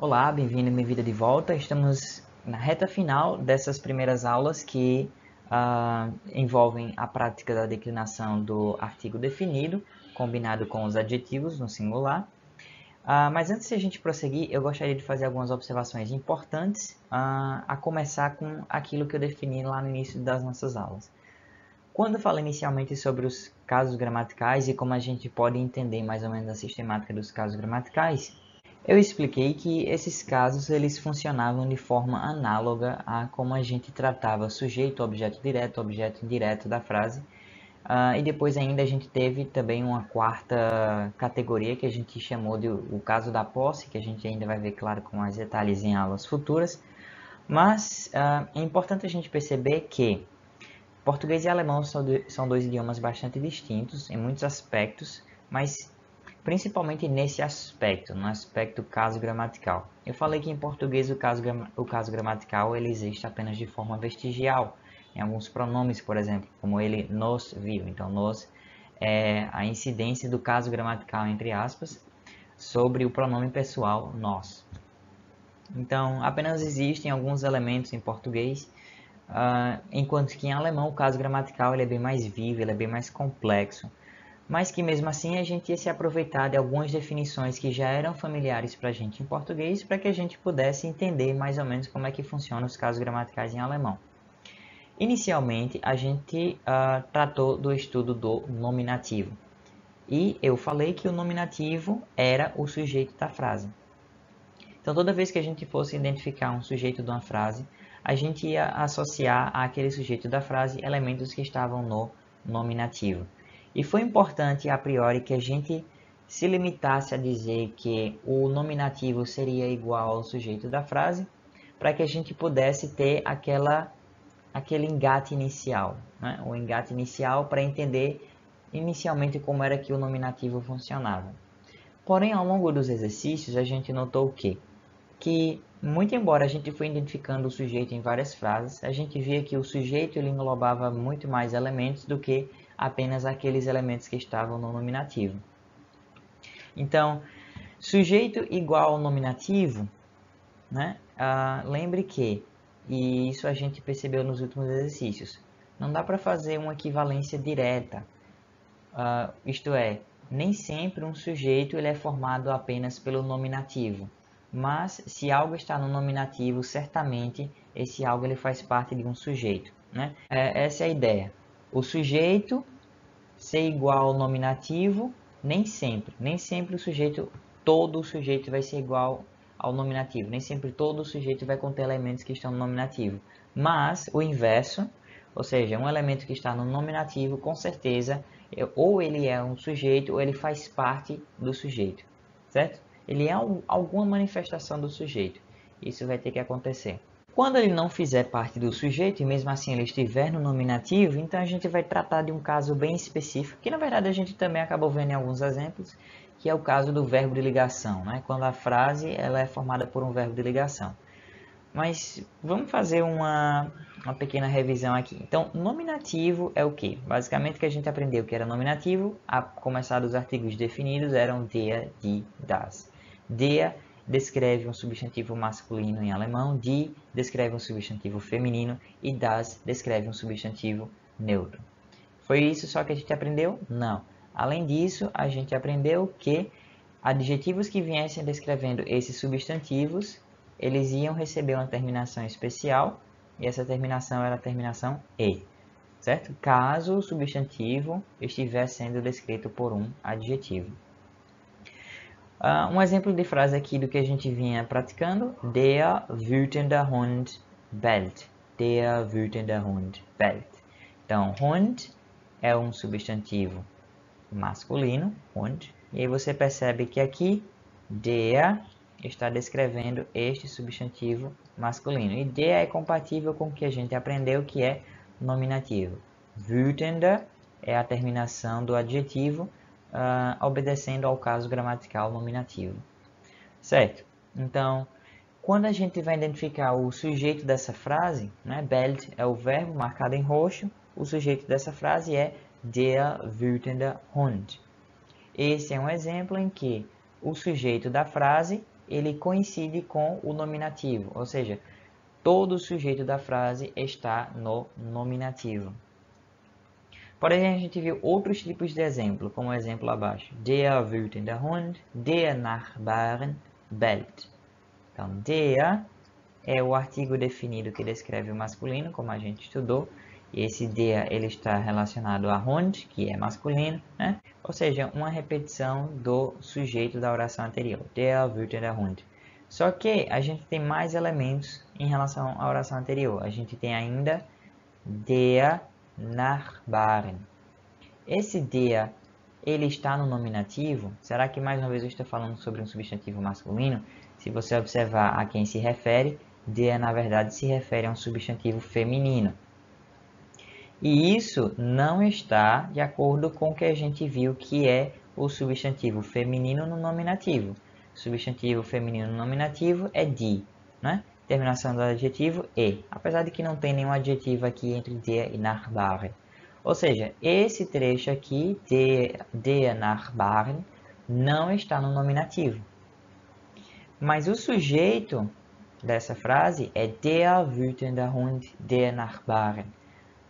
Olá, bem-vindo e bem-vinda de volta. Estamos na reta final dessas primeiras aulas que envolvem a prática da declinação do artigo definido, combinado com os adjetivos no singular. Mas antes de a gente prosseguir, eu gostaria de fazer algumas observações importantes, a começar com aquilo que eu defini lá no início das nossas aulas. Quando eu falei inicialmente sobre os casos gramaticais e como a gente pode entender mais ou menos a sistemática dos casos gramaticais, eu expliquei que esses casos eles funcionavam de forma análoga a como a gente tratava sujeito, objeto direto, objeto indireto da frase. E depois ainda a gente teve também uma quarta categoria que a gente chamou de o caso da posse, que a gente ainda vai ver, claro, com mais detalhes em aulas futuras. Mas é importante a gente perceber que português e alemão são dois idiomas bastante distintos em muitos aspectos, mas principalmente nesse aspecto, no aspecto caso gramatical. Eu falei que em português o caso gramatical ele existe apenas de forma vestigial, em alguns pronomes, por exemplo, como ele nos viu. Então, nos é a incidência do caso gramatical, entre aspas, sobre o pronome pessoal nós. Então, apenas existem alguns elementos em português, enquanto que em alemão o caso gramatical ele é bem mais vivo, ele é bem mais complexo, mas que mesmo assim a gente ia se aproveitar de algumas definições que já eram familiares para a gente em português, para que a gente pudesse entender mais ou menos como é que funcionam os casos gramaticais em alemão. Inicialmente, a gente tratou do estudo do nominativo, e eu falei que o nominativo era o sujeito da frase. Então, toda vez que a gente fosse identificar um sujeito de uma frase, a gente ia associar àquele sujeito da frase elementos que estavam no nominativo. E foi importante, a priori, que a gente se limitasse a dizer que o nominativo seria igual ao sujeito da frase, para que a gente pudesse ter aquele engate inicial, né? O engate inicial para entender inicialmente como era que o nominativo funcionava. Porém, ao longo dos exercícios, a gente notou o quê? Que, muito embora a gente foi identificando o sujeito em várias frases, a gente via que o sujeito ele englobava muito mais elementos do que apenas aqueles elementos que estavam no nominativo. Então, sujeito igual ao nominativo, né? Lembre que, e isso a gente percebeu nos últimos exercícios, não dá para fazer uma equivalência direta, isto é, nem sempre um sujeito ele é formado apenas pelo nominativo, mas se algo está no nominativo, certamente esse algo ele faz parte de um sujeito, né? Essa é a ideia. O sujeito ser igual ao nominativo, nem sempre todo o sujeito vai ser igual ao nominativo, nem sempre todo o sujeito vai conter elementos que estão no nominativo, mas o inverso, ou seja, um elemento que está no nominativo, com certeza, ou ele é um sujeito ou ele faz parte do sujeito, certo? Ele é alguma manifestação do sujeito, isso vai ter que acontecer. Quando ele não fizer parte do sujeito, e mesmo assim ele estiver no nominativo, então a gente vai tratar de um caso bem específico, que na verdade a gente também acabou vendo em alguns exemplos, que é o caso do verbo de ligação, né? Quando a frase ela é formada por um verbo de ligação. Mas vamos fazer uma pequena revisão aqui. Então, nominativo é o quê? Basicamente o que a gente aprendeu que era nominativo, a começar dos artigos definidos, eram der, die, das. Der descreve um substantivo masculino em alemão, die descreve um substantivo feminino e das descreve um substantivo neutro. Foi isso só que a gente aprendeu? Não. Além disso, a gente aprendeu que adjetivos que viessem descrevendo esses substantivos, eles iam receber uma terminação especial, e essa terminação era a terminação "e", certo? Caso o substantivo estiver sendo descrito por um adjetivo. Um exemplo de frase aqui do que a gente vinha praticando: Der wütende Hund bellt. Der wütende Hund bellt. Então, Hund é um substantivo masculino, Hund, e aí você percebe que aqui der está descrevendo este substantivo masculino. E der é compatível com o que a gente aprendeu, que é nominativo. Wütende é a terminação do adjetivo, obedecendo ao caso gramatical nominativo. Certo? Então, quando a gente vai identificar o sujeito dessa frase, né, bellt é o verbo marcado em roxo, o sujeito dessa frase é der wütende Hund. Esse é um exemplo em que o sujeito da frase ele coincide com o nominativo, ou seja, todo o sujeito da frase está no nominativo. Porém, a gente viu outros tipos de exemplo, como o exemplo abaixo. Der wütende Hund, der Nachbarn bellt. Então, der é o artigo definido que descreve o masculino, como a gente estudou. E esse der ele está relacionado a Hund, que é masculino, né? Ou seja, uma repetição do sujeito da oração anterior. Der wütende Hund. Só que a gente tem mais elementos em relação à oração anterior. A gente tem ainda der Nachbarn. Esse der, ele está no nominativo? Será que mais uma vez eu estou falando sobre um substantivo masculino? Se você observar a quem se refere, der na verdade se refere a um substantivo feminino. E isso não está de acordo com o que a gente viu que é o substantivo feminino no nominativo. O substantivo feminino no nominativo é die, né? Terminação do adjetivo e, apesar de que não tem nenhum adjetivo aqui entre der e Nachbarn. Ou seja, esse trecho aqui, der Nachbarn, não está no nominativo. Mas o sujeito dessa frase é der wütende Hund, der Nachbarn.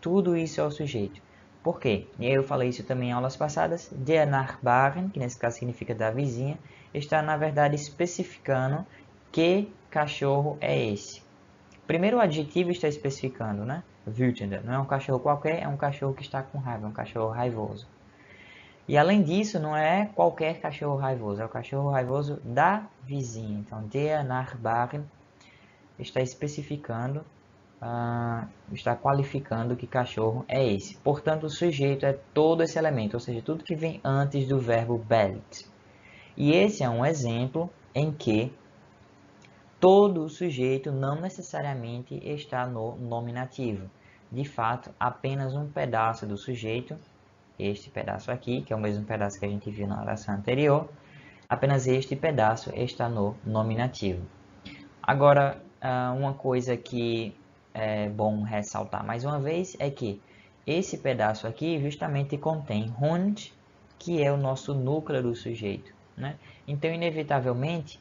Tudo isso é o sujeito. Por quê? Eu falei isso também em aulas passadas. Der Nachbarn, que nesse caso significa da vizinha, está na verdade especificando que cachorro é esse. Primeiro o adjetivo está especificando, né? Wütende. Não é um cachorro qualquer, é um cachorro que está com raiva, é um cachorro raivoso. E além disso, não é qualquer cachorro raivoso, é o cachorro raivoso da vizinha. Então, der Nachbarn está especificando, está qualificando que cachorro é esse. Portanto, o sujeito é todo esse elemento, ou seja, tudo que vem antes do verbo bellt. E esse é um exemplo em que todo o sujeito não necessariamente está no nominativo. De fato, apenas um pedaço do sujeito, este pedaço aqui, que é o mesmo pedaço que a gente viu na oração anterior, apenas este pedaço está no nominativo. Agora, uma coisa que é bom ressaltar mais uma vez é que esse pedaço aqui justamente contém Hund, que é o nosso núcleo do sujeito, né? Então, inevitavelmente,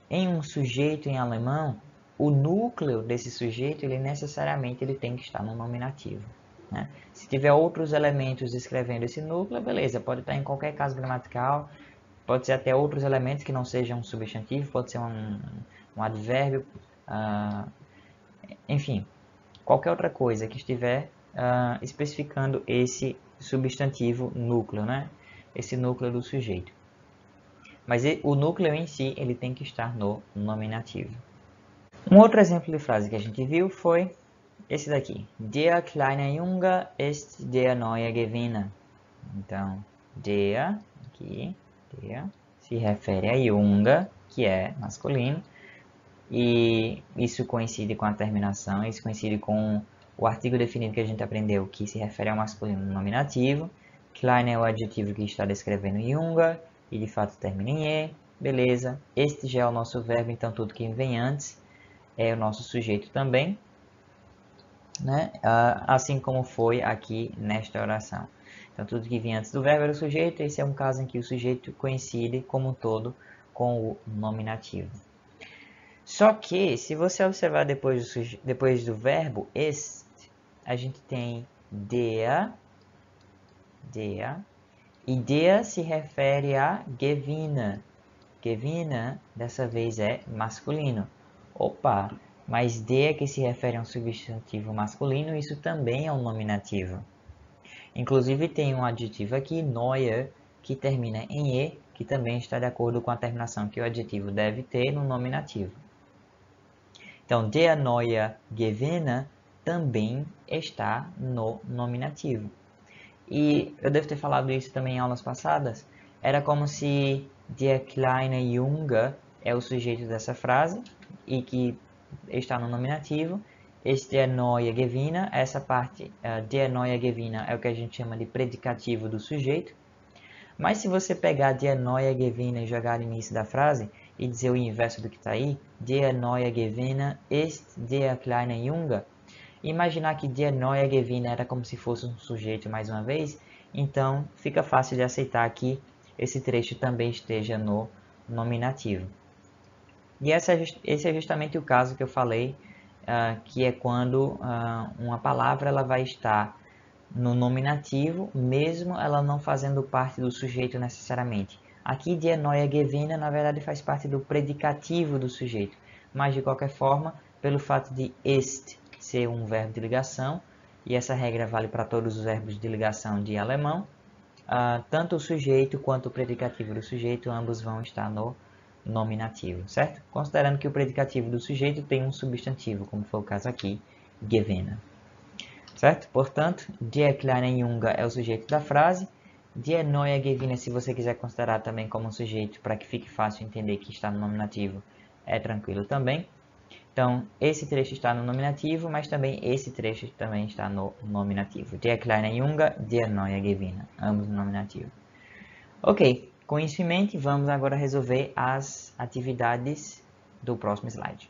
em um sujeito em alemão, o núcleo desse sujeito, ele necessariamente ele tem que estar no nominativo, né? Se tiver outros elementos descrevendo esse núcleo, beleza, pode estar em qualquer caso gramatical, pode ser até outros elementos que não sejam um substantivo, pode ser um advérbio, enfim, qualquer outra coisa que estiver especificando esse substantivo núcleo, né? Esse núcleo do sujeito. Mas o núcleo em si, ele tem que estar no nominativo. Um outro exemplo de frase que a gente viu foi esse daqui. Der kleine Junge ist der neue Gewinner. Então, der, aqui, der, se refere a Junge, que é masculino. E isso coincide com a terminação, isso coincide com o artigo definido que a gente aprendeu, que se refere ao masculino no nominativo. Klein é o adjetivo que está descrevendo Junge, e de fato termina em E, beleza. Este já é o nosso verbo, então tudo que vem antes é o nosso sujeito também, né? Assim como foi aqui nesta oração. Então tudo que vinha antes do verbo era o sujeito, esse é um caso em que o sujeito coincide como um todo com o nominativo. Só que, se você observar depois do verbo ist, a gente tem der, e der se refere a Gewinner. Gewinner, dessa vez, é masculino. Opa, mas der que se refere a um substantivo masculino, isso também é um nominativo. Inclusive tem um adjetivo aqui, neuer, que termina em E, que também está de acordo com a terminação que o adjetivo deve ter no nominativo. Então, der neue Gewinner também está no nominativo. E eu devo ter falado isso também em aulas passadas. Era como se der kleine Junge é o sujeito dessa frase e que está no nominativo. Este der neue Gewinner, essa parte, der neue Gewinner é o que a gente chama de predicativo do sujeito. Mas se você pegar der neue Gewinner e jogar no início da frase e dizer o inverso do que está aí, der neue Gewinner ist der kleine Junge, imaginar que der neue Gewinner era como se fosse um sujeito mais uma vez, então fica fácil de aceitar que esse trecho também esteja no nominativo. E esse é justamente o caso que eu falei, que é quando uma palavra ela vai estar no nominativo, mesmo ela não fazendo parte do sujeito necessariamente. Aqui, die neue Gewinne, na verdade, faz parte do predicativo do sujeito, mas de qualquer forma, pelo fato de ist ser um verbo de ligação, e essa regra vale para todos os verbos de ligação de alemão, tanto o sujeito quanto o predicativo do sujeito, ambos vão estar no nominativo, certo? Considerando que o predicativo do sujeito tem um substantivo, como foi o caso aqui, Gewinne. Certo? Portanto, die kleine Junge é o sujeito da frase. Die neue Gewinne, se você quiser considerar também como um sujeito, para que fique fácil entender que está no nominativo, é tranquilo também. Então, esse trecho está no nominativo, mas também esse trecho também está no nominativo. Die kleine Junge, die neue Gewinne, ambos no nominativo. Ok, com isso em mente, vamos agora resolver as atividades do próximo slide.